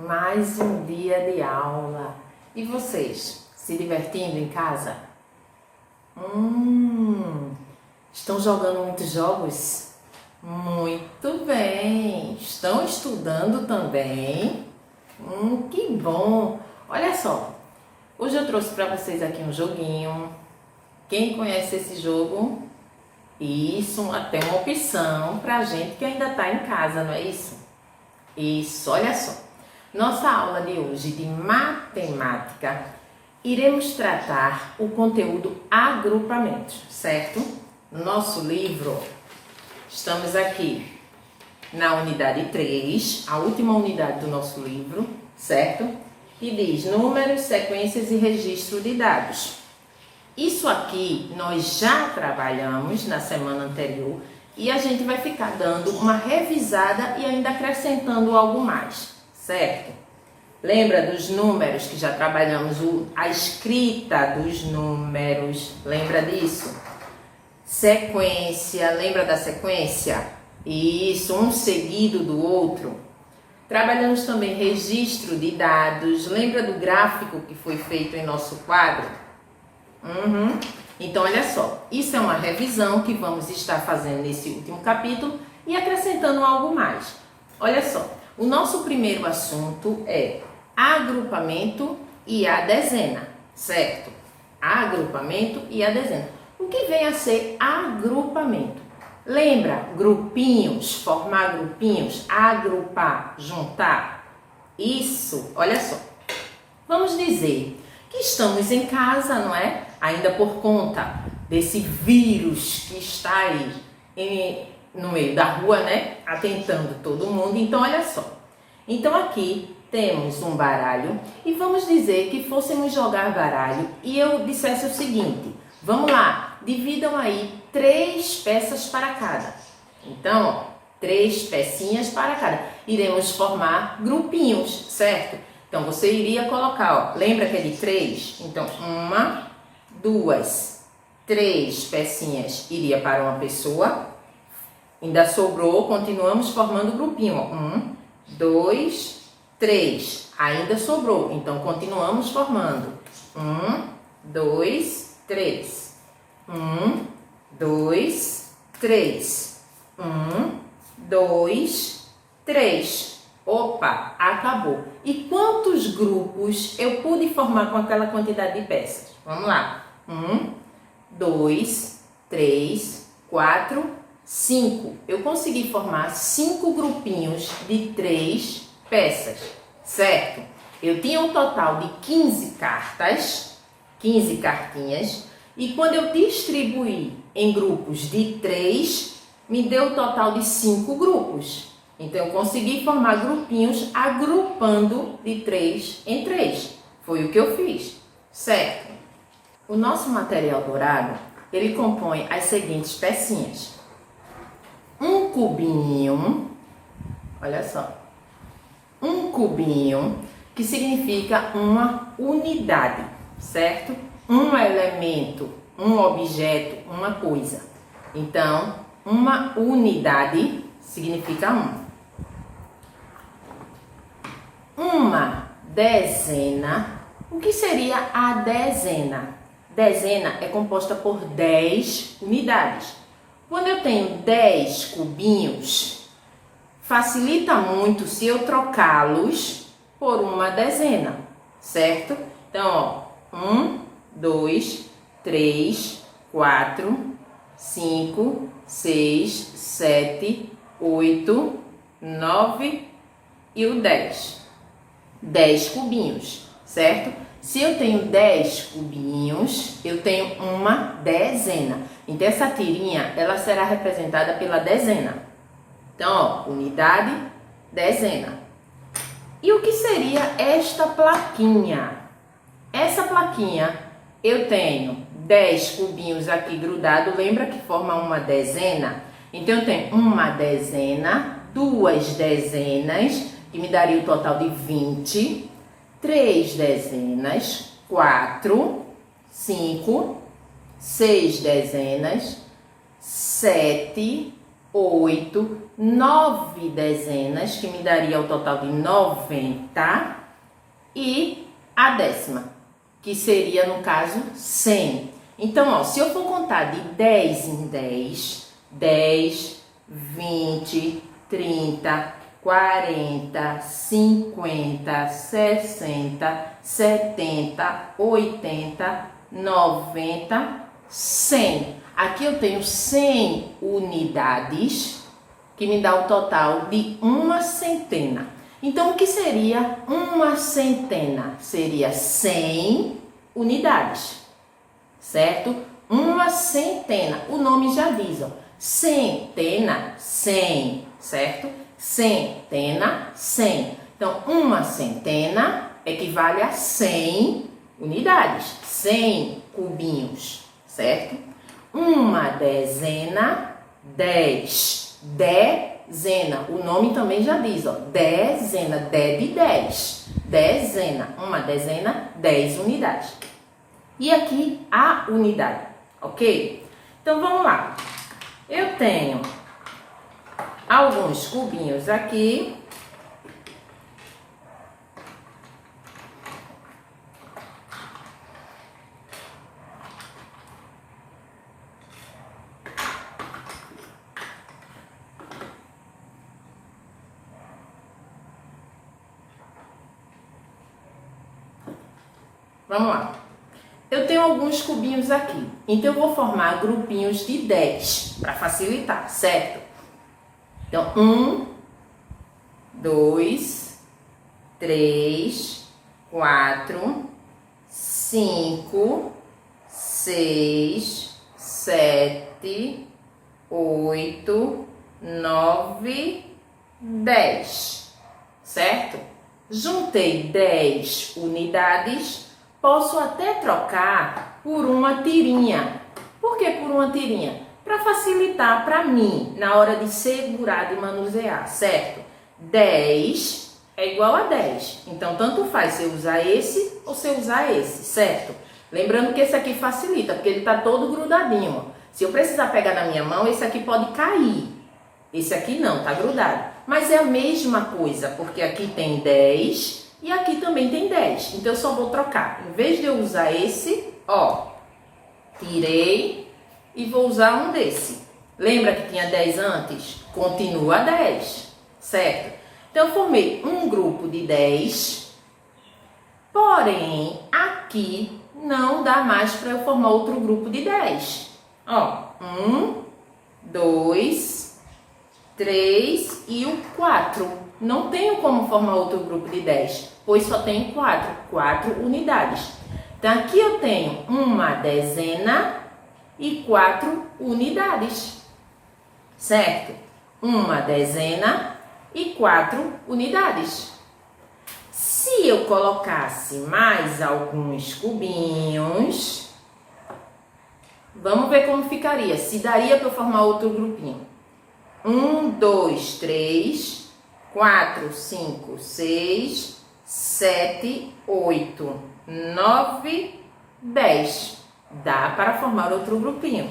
mais um dia de aula. E vocês, se divertindo em casa? Estão jogando muitos jogos? Muito bem! Estão estudando também? Que bom! Olha só, hoje eu trouxe para vocês aqui um joguinho. Quem conhece esse jogo? Isso, até uma opção para gente que ainda está em casa, não é isso? Isso, olha só. Nossa aula de hoje de matemática, iremos tratar o conteúdo agrupamentos, certo? No nosso livro, estamos aqui na unidade 3, a última unidade do nosso livro, certo? Que diz números, sequências e registro de dados. Isso aqui nós já trabalhamos na semana anterior e a gente vai ficar dando uma revisada e ainda acrescentando algo mais, certo? Lembra dos números que já trabalhamos, a escrita dos números, lembra disso? Sequência, lembra da sequência? Isso, um seguido do outro. Trabalhamos também registro de dados, lembra do gráfico que foi feito em nosso quadro? Então, olha só, isso é uma revisão que vamos estar fazendo nesse último capítulo e acrescentando algo mais. Olha só, o nosso primeiro assunto é agrupamento e a dezena, certo? Agrupamento e a dezena. O que vem a ser agrupamento? Lembra? Grupinhos, formar grupinhos, agrupar, juntar. Isso, olha só. Vamos dizer que estamos em casa, não é? Ainda por conta desse vírus que está aí no meio da rua, né? Atentando todo mundo. Então, olha só. Então, aqui temos um baralho e vamos dizer que fôssemos jogar baralho e eu dissesse o seguinte: vamos lá, dividam aí 3 peças para cada. Então, ó, 3 pecinhas para cada. Iremos formar grupinhos, certo? Então, você iria colocar, ó, lembra que é de 3? Então, 1, 2, 3 pecinhas iria para uma pessoa. Ainda sobrou, continuamos formando o grupinho, ó. 1, 2, 3. Ainda sobrou, então continuamos formando. 1, 2, 3. 1, 2, 3. 1, 2, 3. Opa, acabou. E quantos grupos eu pude formar com aquela quantidade de peças? Vamos lá. 1, 2, 3, 4, 5. Eu consegui formar 5 grupinhos de 3 peças, certo? Eu tinha um total de 15 cartas, 15 cartinhas, e quando eu distribuí em grupos de 3, me deu um total de 5 grupos. Então, eu consegui formar grupinhos agrupando de 3 em 3. Foi o que eu fiz, certo? O nosso material dourado, ele compõe as seguintes pecinhas. Um cubinho, olha só. Um cubinho, que significa uma unidade, certo? Um elemento, um objeto, uma coisa. Então, uma unidade significa 1. Uma dezena. O que seria a dezena? Dezena é composta por 10 unidades. Quando eu tenho 10 cubinhos, facilita muito se eu trocá-los por uma dezena, certo? Então, ó, 1, 2, 3, 4, 5, 6, 7, 8, 9 e o 10. 10 cubinhos, certo? Se eu tenho 10 cubinhos, eu tenho uma dezena. Então, essa tirinha, ela será representada pela dezena. Então, ó, unidade, dezena. E o que seria esta plaquinha? Essa plaquinha, eu tenho 10 cubinhos aqui grudado, lembra que forma uma dezena? Então, eu tenho uma dezena, 2 dezenas, que me daria o total de 20, 3 dezenas, 4, 5, 6 dezenas, 7, 8, 9 dezenas, que me daria o total de 90, e a décima, que seria, no caso, 100. Então, ó, se eu for contar de 10 em 10, 10, 20, 30, 40, 50, 60, 70, 80, 90, 100. Aqui eu tenho 100 unidades, que me dá o total de uma centena. Então, o que seria uma centena? Seria 100 unidades, certo? Uma centena, o nome já diz, ó, centena, 100, certo? Centena, 100. Então, uma centena equivale a 100 unidades, 100 cubinhos, certo? Uma dezena, 10. Dezena, o nome também já diz, ó, dezena, de 10. Dezena, uma dezena, 10 unidades. E aqui a unidade, ok? Então, vamos lá. Eu tenho alguns cubinhos aqui. Vamos lá. Eu tenho alguns cubinhos aqui, então eu vou formar grupinhos de 10 para facilitar, certo? Então, 1, 2, 3, 4, 5, 6, 7, 8, 9, 10, certo? Juntei 10 unidades. Posso até trocar por uma tirinha. Por que por uma tirinha? Para facilitar para mim na hora de segurar, de manusear, certo? 10 é igual a 10. Então, tanto faz se eu usar esse ou se eu usar esse, certo? Lembrando que esse aqui facilita, porque ele está todo grudadinho. Ó. Se eu precisar pegar na minha mão, esse aqui pode cair. Esse aqui não, está grudado. Mas é a mesma coisa, porque aqui tem 10... E aqui também tem 10, então eu só vou trocar. Em vez de eu usar esse, ó, tirei e vou usar um desse. Lembra que tinha 10 antes? Continua 10, certo? Então eu formei um grupo de 10, porém aqui não dá mais para eu formar outro grupo de 10. Ó, 1, 2, 3 e o 4. Não tenho como formar outro grupo de 10, pois só tenho 4 unidades. Então, aqui eu tenho uma dezena e 4 unidades, certo? Uma dezena e 4 unidades. Se eu colocasse mais alguns cubinhos, vamos ver como ficaria, se daria para eu formar outro grupinho. 1, 2, 3... 4, 5, 6, 7, 8, 9, 10. Dá para formar outro grupinho.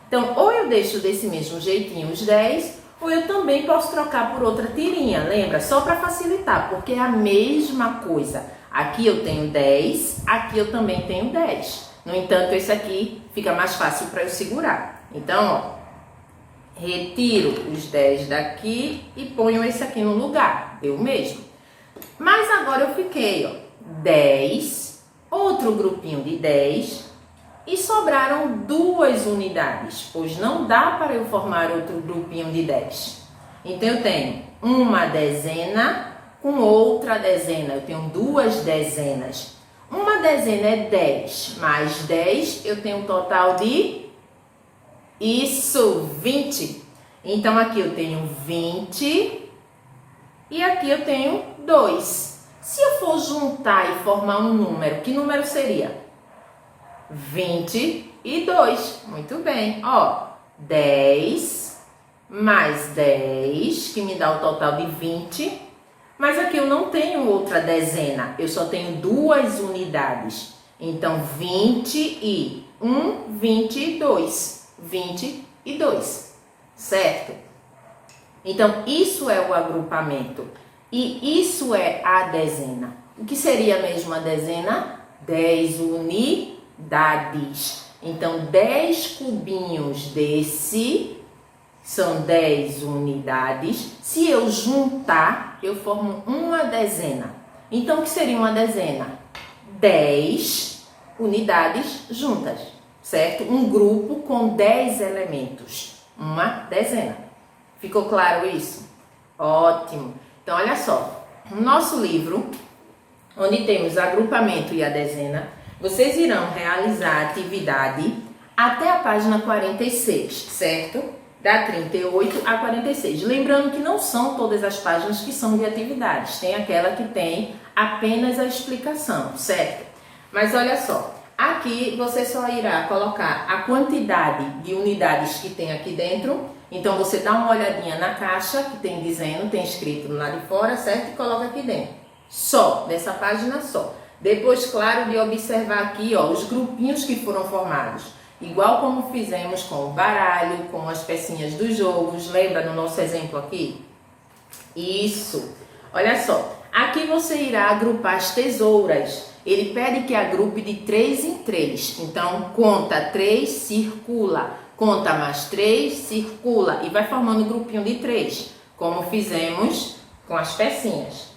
Então, ou eu deixo desse mesmo jeitinho os 10, ou eu também posso trocar por outra tirinha. Lembra? Só para facilitar, porque é a mesma coisa. Aqui eu tenho 10, aqui eu também tenho 10. No entanto, esse aqui fica mais fácil para eu segurar. Então, ó. Retiro os 10 daqui e ponho esse aqui no lugar, eu mesmo. Mas agora eu fiquei, ó, 10, outro grupinho de 10 e sobraram 2 unidades, pois não dá para eu formar outro grupinho de 10. Então eu tenho uma dezena com outra dezena, eu tenho 2 dezenas. Uma dezena é 10, mais 10 eu tenho um total de... Isso, 20. Então, aqui eu tenho 20 e aqui eu tenho 2. Se eu for juntar e formar um número, que número seria? 22. Muito bem. Ó, 10 mais 10, que me dá o total de 20. Mas aqui eu não tenho outra dezena, eu só tenho 2 unidades. Então, 21, 22. 22, certo? Então, isso é o agrupamento. E isso é a dezena. O que seria mesmo a dezena? 10 unidades. Então, 10 cubinhos desse são 10 unidades. Se eu juntar, eu formo uma dezena. Então, o que seria uma dezena? 10 unidades juntas, certo? Um grupo com 10 elementos. Uma dezena. Ficou claro isso? Ótimo! Então, olha só. No nosso livro, onde temos agrupamento e a dezena, vocês irão realizar a atividade até a página 46, certo? Da 38 a 46. Lembrando que não são todas as páginas que são de atividades. Tem aquela que tem apenas a explicação, certo? Mas olha só. Aqui você só irá colocar a quantidade de unidades que tem aqui dentro. Então você dá uma olhadinha na caixa que tem dizendo, tem escrito lá de fora, certo? E coloca aqui dentro. Só, nessa página só. Depois, claro, de observar aqui, ó, os grupinhos que foram formados. Igual como fizemos com o baralho, com as pecinhas dos jogos. Lembra no nosso exemplo aqui? Isso. Olha só. Aqui você irá agrupar as tesouras. Ele pede que agrupe de 3 em 3. Então, conta 3, circula. Conta mais 3, circula. E vai formando um grupinho de 3, como fizemos com as pecinhas.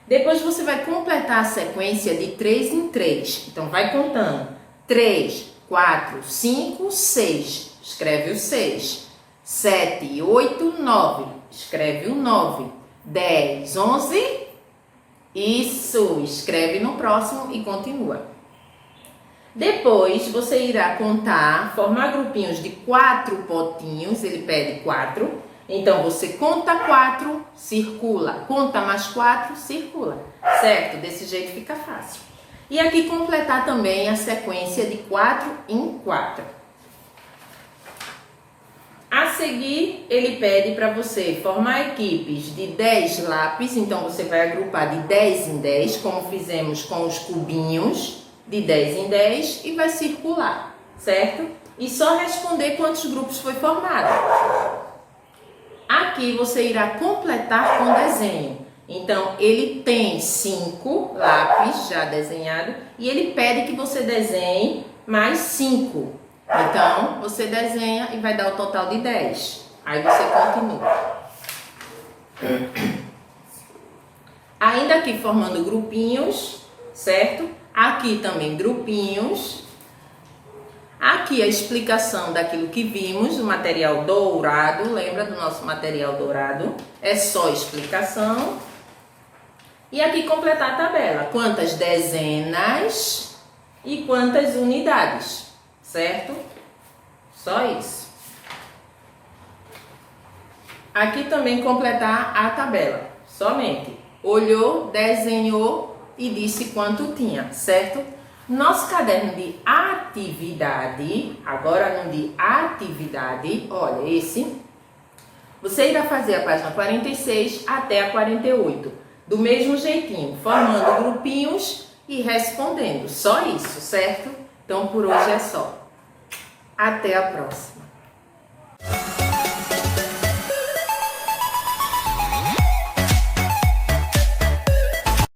Depois você vai completar a sequência de 3 em 3. Então, vai contando. 3, 4, 5, 6. Escreve o 6. 7, 8, 9. Escreve o 9. 10, 11. Isso. Escreve no próximo e continua. Depois, você irá contar, formar grupinhos de 4 potinhos. Ele pede 4. Então, você conta 4, circula. Conta mais 4, circula. Certo? Desse jeito fica fácil. E aqui completar também a sequência de 4 em 4. A seguir, ele pede para você formar equipes de 10 lápis. Então, você vai agrupar de 10 em 10, como fizemos com os cubinhos, de 10 em 10, e vai circular, certo? E só responder quantos grupos foi formado. Aqui você irá completar com desenho. Então, ele tem 5 lápis já desenhado e ele pede que você desenhe mais 5. Então, você desenha e vai dar o total de 10. Aí você continua. Ainda aqui formando grupinhos, certo? Aqui também grupinhos. Aqui a explicação daquilo que vimos, o material dourado. Lembra do nosso material dourado? É só explicação. E aqui completar a tabela. Quantas dezenas e quantas unidades, certo? Só isso. Aqui também completar a tabela. Somente olhou, desenhou e disse quanto tinha, certo? Nosso caderno de atividade, agora no de atividade, olha esse, você irá fazer a página 46 até a 48, do mesmo jeitinho, formando grupinhos e respondendo, só isso, certo? Então por hoje é só. Até a próxima.